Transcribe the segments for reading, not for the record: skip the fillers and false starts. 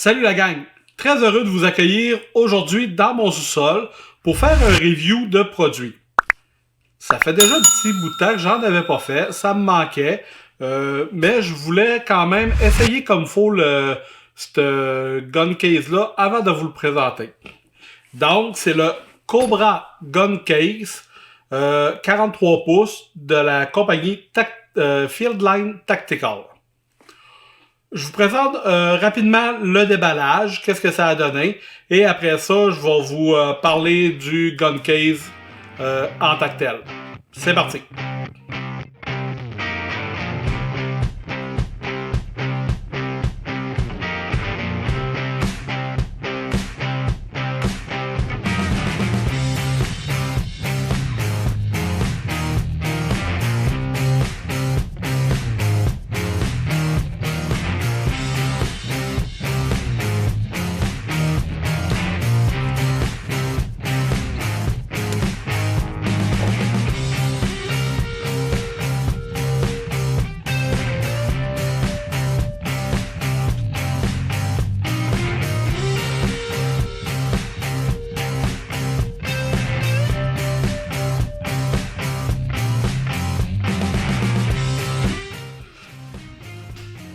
Salut la gang! Très heureux de vous accueillir aujourd'hui dans mon sous-sol pour faire un review de produits. Ça fait déjà un petit bout de temps que j'en avais pas fait, ça me manquait, mais je voulais quand même essayer comme faut ce gun case-là avant de vous le présenter. Donc, c'est le Cobra Gun Case 43 pouces de la compagnie Fieldline Tactical. Je vous présente rapidement le déballage, qu'est-ce que ça a donné, et après ça, je vais vous parler du gun case en tant que tel. C'est parti!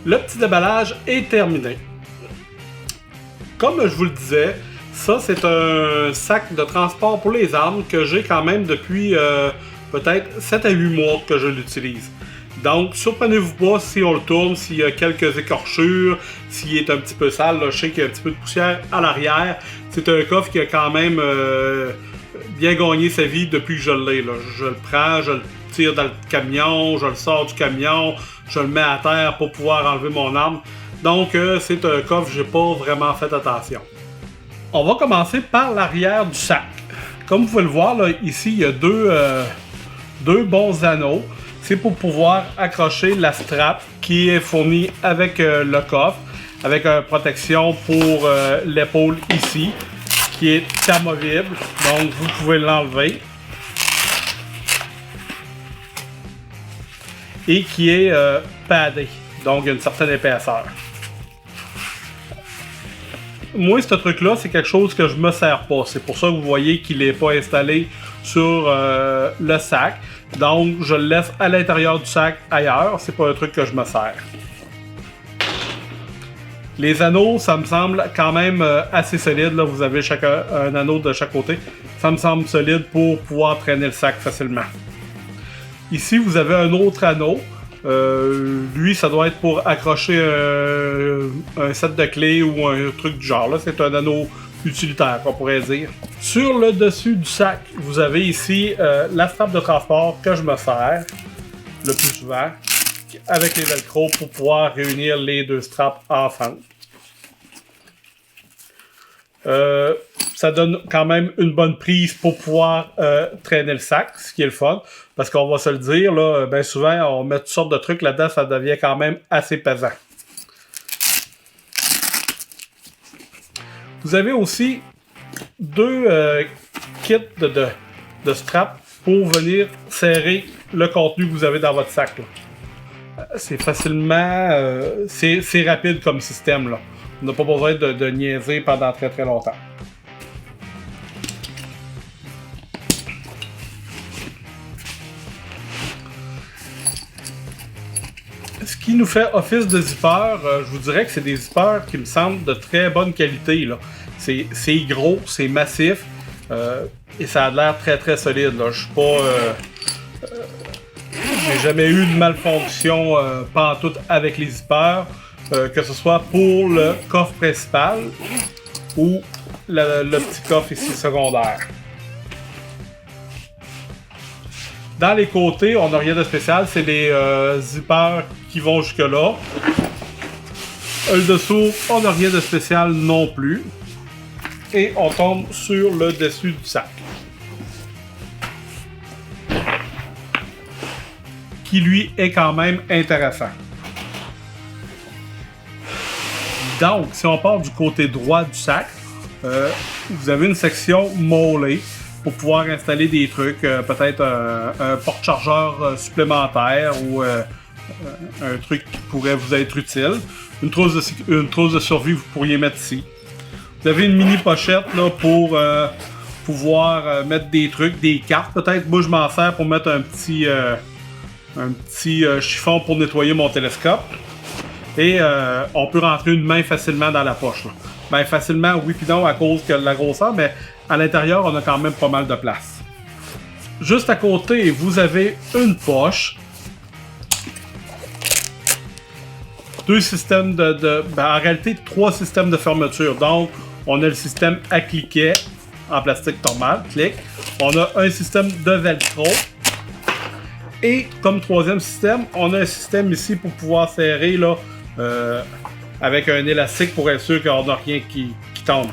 Le petit déballage est terminé. Comme je vous le disais, ça c'est un sac de transport pour les armes que j'ai quand même depuis peut-être 7 à 8 mois que je l'utilise. Donc surprenez-vous pas si on le tourne, s'il y a quelques écorchures, s'il est un petit peu sale, là, je sais qu'il y a un petit peu de poussière à l'arrière. C'est un coffre qui a quand même bien gagné sa vie depuis que je l'ai. Je le prends, je le tire dans le camion, je le sors du camion, je le mets à terre pour pouvoir enlever mon arme. Donc c'est un coffre, j'ai pas vraiment fait attention. On va commencer par l'arrière du sac. Comme vous pouvez le voir, là, ici il y a deux bons anneaux. C'est pour pouvoir accrocher la strap qui est fournie avec le coffre, avec une protection pour l'épaule ici, qui est amovible, donc vous pouvez l'enlever. Et qui est paddé, donc une certaine épaisseur. Moi, ce truc-là, c'est quelque chose que je me sers pas. C'est pour ça que vous voyez qu'il n'est pas installé sur le sac. Donc, je le laisse à l'intérieur du sac ailleurs. C'est pas un truc que je me sers. Les anneaux, ça me semble quand même assez solide. Là, vous avez un anneau de chaque côté. Ça me semble solide pour pouvoir traîner le sac facilement. Ici, vous avez un autre anneau. Lui, ça doit être pour accrocher un set de clés ou un truc du genre. Là, c'est un anneau utilitaire, on pourrait dire. Sur le dessus du sac, vous avez ici la strap de transport que je me sers le plus souvent, avec les velcro pour pouvoir réunir les deux straps ensemble. Ça donne quand même une bonne prise pour pouvoir traîner le sac, ce qui est le fun. Parce qu'on va se le dire, là, bien souvent, on met toutes sortes de trucs là-dedans, ça devient quand même assez pesant. Vous avez aussi deux kits de straps pour venir serrer le contenu que vous avez dans votre sac. C'est facilement... c'est rapide comme système, là. On n'a pas besoin de niaiser pendant très très longtemps. Ce qui nous fait office de zipper, je vous dirais que c'est des zippers qui me semblent de très bonne qualité. C'est gros, c'est massif et ça a l'air très très solide. Là. Je suis pas... j'ai jamais eu de malfonction pantoute avec les zippers. Que ce soit pour le coffre principal ou le petit coffre ici secondaire. Dans les côtés, on n'a rien de spécial, c'est les zippers qui vont jusque là. Le dessous, on n'a rien de spécial non plus. Et on tombe sur le dessus du sac. Qui lui est quand même intéressant. Donc, si on part du côté droit du sac, vous avez une section mollet pour pouvoir installer des trucs, peut-être un porte-chargeur supplémentaire ou un truc qui pourrait vous être utile. une trousse de survie, vous pourriez mettre ici. Vous avez une mini pochette là, pour pouvoir mettre des trucs, des cartes peut-être. Moi, je m'en sers pour mettre un petit chiffon pour nettoyer mon télescope. Et on peut rentrer une main facilement dans la poche. Là. Ben, facilement, oui puis non, à cause de la grosseur, mais à l'intérieur, on a quand même pas mal de place. Juste à côté, vous avez une poche. Deux systèmes en réalité, 3 systèmes de fermeture. Donc, on a le système à cliquet en plastique normal, clic. On a un système de velcro. Et comme troisième système, on a un système ici pour pouvoir serrer là, avec un élastique pour être sûr qu'on n'a rien qui tombe.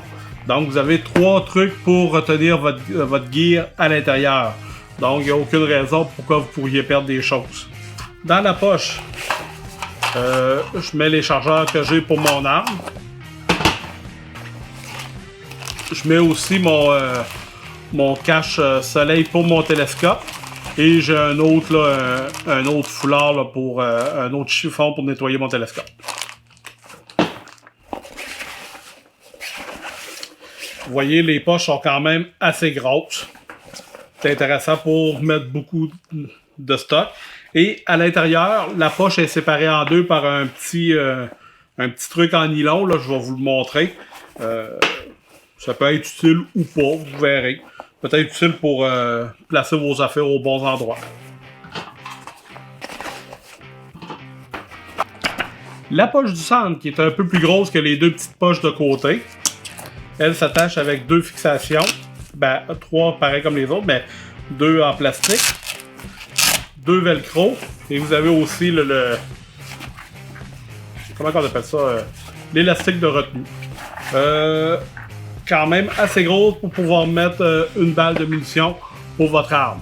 Donc, vous avez 3 trucs pour retenir votre gear à l'intérieur. Donc, il n'y a aucune raison pourquoi vous pourriez perdre des choses. Dans la poche, je mets les chargeurs que j'ai pour mon arme. Je mets aussi mon cache soleil pour mon télescope. Et j'ai un autre foulard là, pour un autre chiffon pour nettoyer mon télescope. Vous voyez, les poches sont quand même assez grosses. C'est intéressant pour mettre beaucoup de stock. Et à l'intérieur, la poche est séparée en deux par un petit truc en nylon. Là, je vais vous le montrer. Ça peut être utile ou pas, vous verrez. Peut-être utile pour placer vos affaires aux bons endroits. La poche du centre, qui est un peu plus grosse que les deux petites poches de côté, elle s'attache avec 2 fixations. Ben, 3 pareil comme les autres, mais 2 en plastique. 2 velcro. Et vous avez aussi comment on appelle ça? L'élastique de retenue. Quand même assez grosse pour pouvoir mettre une balle de munitions pour votre arme.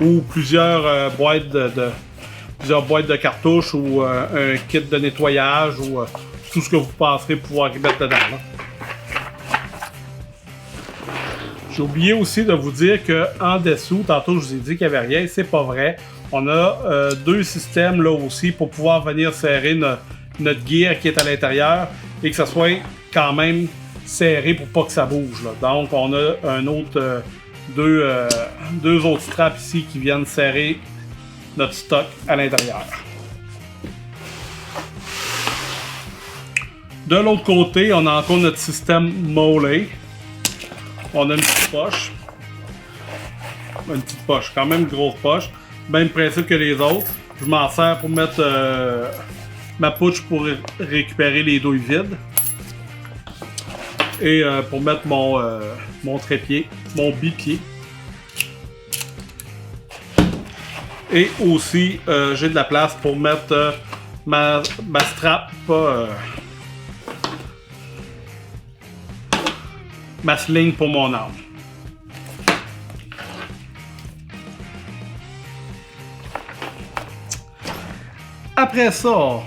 Ou plusieurs boîtes de cartouches ou un kit de nettoyage ou tout ce que vous penserez pouvoir mettre dedans. Là. J'ai oublié aussi de vous dire qu'en dessous, tantôt je vous ai dit qu'il n'y avait rien, c'est pas vrai. On a 2 systèmes là aussi pour pouvoir venir serrer notre gear qui est à l'intérieur et que ça soit quand même serré pour pas que ça bouge. Là. Donc on a un autre deux autres straps ici qui viennent serrer notre stock à l'intérieur. De l'autre côté, on a encore notre système Moley. On a une petite poche. Une petite poche, quand même une grosse poche. Même principe que les autres. Je m'en sers pour mettre ma pouche pour récupérer les douilles vides. Et pour mettre mon trépied, mon bipied. Et aussi, j'ai de la place pour mettre ma strap, ma sling pour mon arme. Après ça,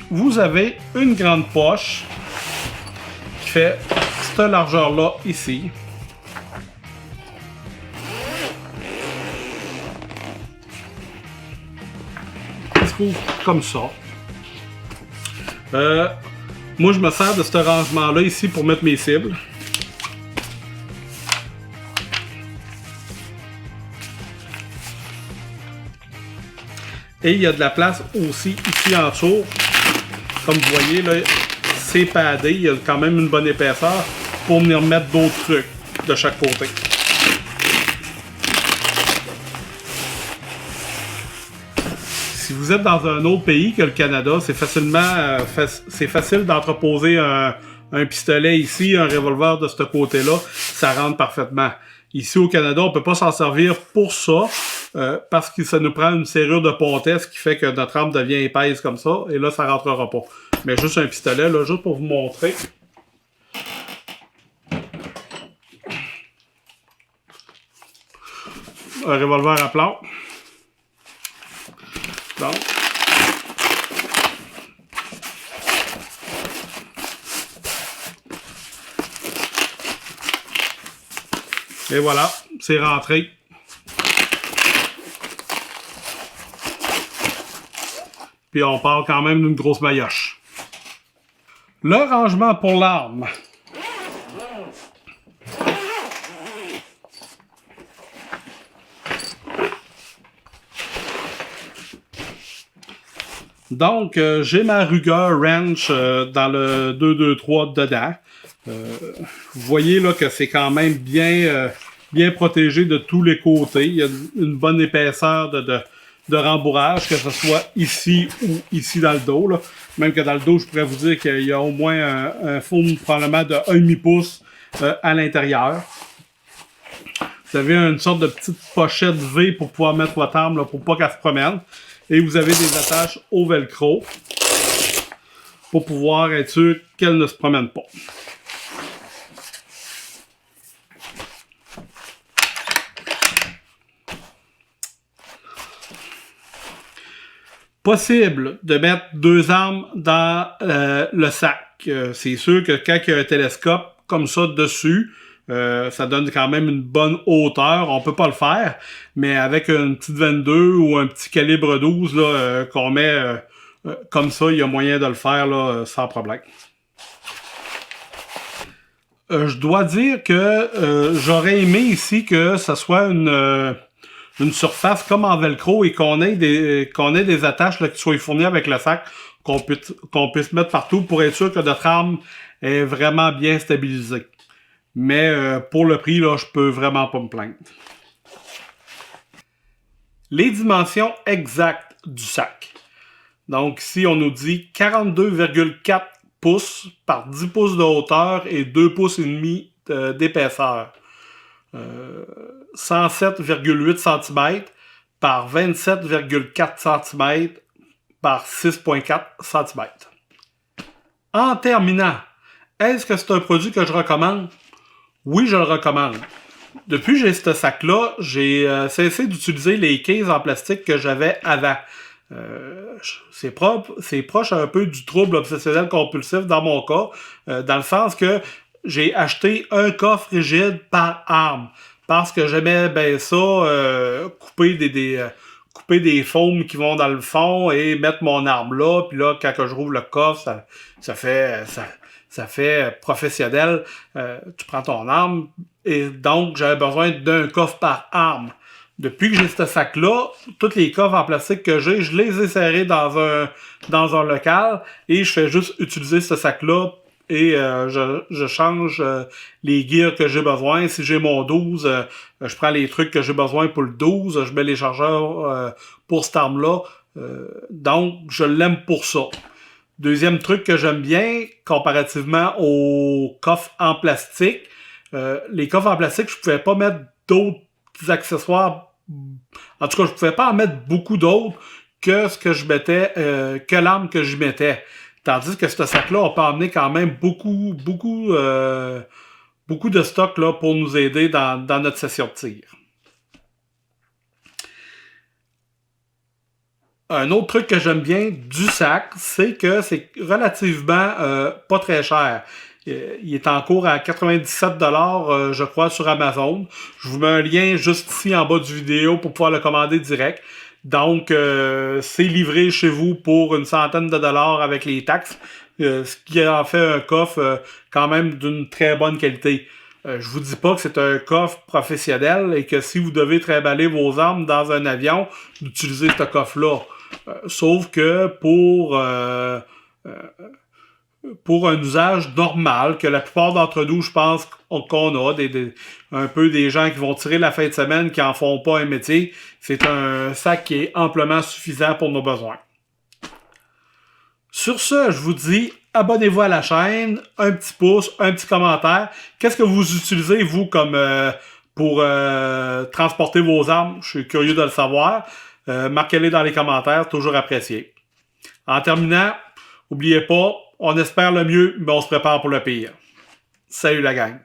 vous avez une grande poche qui fait cette largeur-là ici. Il se trouve comme ça. Moi, je me sers de ce rangement-là ici pour mettre mes cibles. Et il y a de la place aussi ici en dessous. Comme vous voyez, là, c'est padé. Il y a quand même une bonne épaisseur pour venir mettre d'autres trucs de chaque côté. Si vous êtes dans un autre pays que le Canada, c'est facile d'entreposer un pistolet ici, un revolver de ce côté-là. Ça rentre parfaitement. Ici au Canada, on ne peut pas s'en servir pour ça. Parce que ça nous prend une serrure de pontaise qui fait que notre arme devient épaisse comme ça, et là, ça rentrera pas. Mais juste un pistolet, là, juste pour vous montrer. Un revolver à plomb. Donc. Et voilà, c'est rentré. Puis on parle quand même d'une grosse maillotche. Le rangement pour l'arme. Donc, j'ai ma Ruger Wrench dans le 223 dedans. Vous voyez là que c'est quand même bien protégé de tous les côtés. Il y a une bonne épaisseur de rembourrage, que ce soit ici ou ici dans le dos. Là. Même que dans le dos, je pourrais vous dire qu'il y a au moins un fond probablement de 1,5 pouce à l'intérieur. Vous avez une sorte de petite pochette V pour pouvoir mettre votre arme là, pour pas qu'elle se promène. Et vous avez des attaches au velcro pour pouvoir être sûr qu'elle ne se promène pas. Possible de mettre 2 armes dans le sac. C'est sûr que quand il y a un télescope comme ça dessus, ça donne quand même une bonne hauteur. On peut pas le faire, mais avec une petite 22 ou un petit calibre 12 là, qu'on met comme ça, il y a moyen de le faire là, sans problème. Je dois dire que j'aurais aimé ici que ce soit une surface comme en velcro et qu'on ait des attaches là, qui soient fournies avec le sac, qu'on puisse mettre partout pour être sûr que notre arme est vraiment bien stabilisée. Mais pour le prix, là, je peux vraiment pas me plaindre. Les dimensions exactes du sac. Donc ici, on nous dit 42,4 pouces par 10 pouces de hauteur et 2 pouces et demi d'épaisseur. 107,8 cm par 27,4 cm par 6,4 cm. En terminant, est-ce que c'est un produit que je recommande? Oui, je le recommande. Depuis que j'ai ce sac-là, j'ai cessé d'utiliser les cases en plastique que j'avais avant. C'est proche un peu du trouble obsessionnel compulsif dans mon cas, dans le sens que j'ai acheté un coffre rigide par arme. Parce que j'aimais bien ça, couper des faumes qui vont dans le fond et mettre mon arme là. Puis là, quand je rouvre le coffre, ça fait professionnel. Tu prends ton arme. Et donc, j'avais besoin d'un coffre par arme. Depuis que j'ai ce sac-là, tous les coffres en plastique que j'ai, je les ai serrés dans un local et je fais juste utiliser ce sac-là et je change les gears que j'ai besoin. Si j'ai mon 12, je prends les trucs que j'ai besoin pour le 12, je mets les chargeurs pour cette arme-là. Donc, je l'aime pour ça. Deuxième truc que j'aime bien, comparativement aux coffres en plastique, les coffres en plastique, je pouvais pas mettre d'autres accessoires. En tout cas, je pouvais pas en mettre beaucoup d'autres que ce que je mettais, que l'arme que je mettais. Tandis que ce sac-là, on peut emmener quand même beaucoup de stock là, pour nous aider dans notre session de tir. Un autre truc que j'aime bien du sac, c'est que c'est relativement pas très cher. Il est en cours à 97$, je crois, sur Amazon. Je vous mets un lien juste ici en bas du vidéo pour pouvoir le commander direct. Donc, c'est livré chez vous pour une centaine de dollars avec les taxes, ce qui en fait un coffre quand même d'une très bonne qualité. Je vous dis pas que c'est un coffre professionnel et que si vous devez trimballer vos armes dans un avion, d'utiliser ce coffre-là. Sauf que pour un usage normal, que la plupart d'entre nous, je pense qu'on a, un peu des gens qui vont tirer la fin de semaine, qui en font pas un métier, c'est un sac qui est amplement suffisant pour nos besoins. Sur ce, je vous dis, abonnez-vous à la chaîne, un petit pouce, un petit commentaire. Qu'est-ce que vous utilisez, vous, comme pour transporter vos armes? Je suis curieux de le savoir. Marquez-les dans les commentaires, toujours apprécié. En terminant, n'oubliez pas, on espère le mieux, mais on se prépare pour le pire. Salut la gang!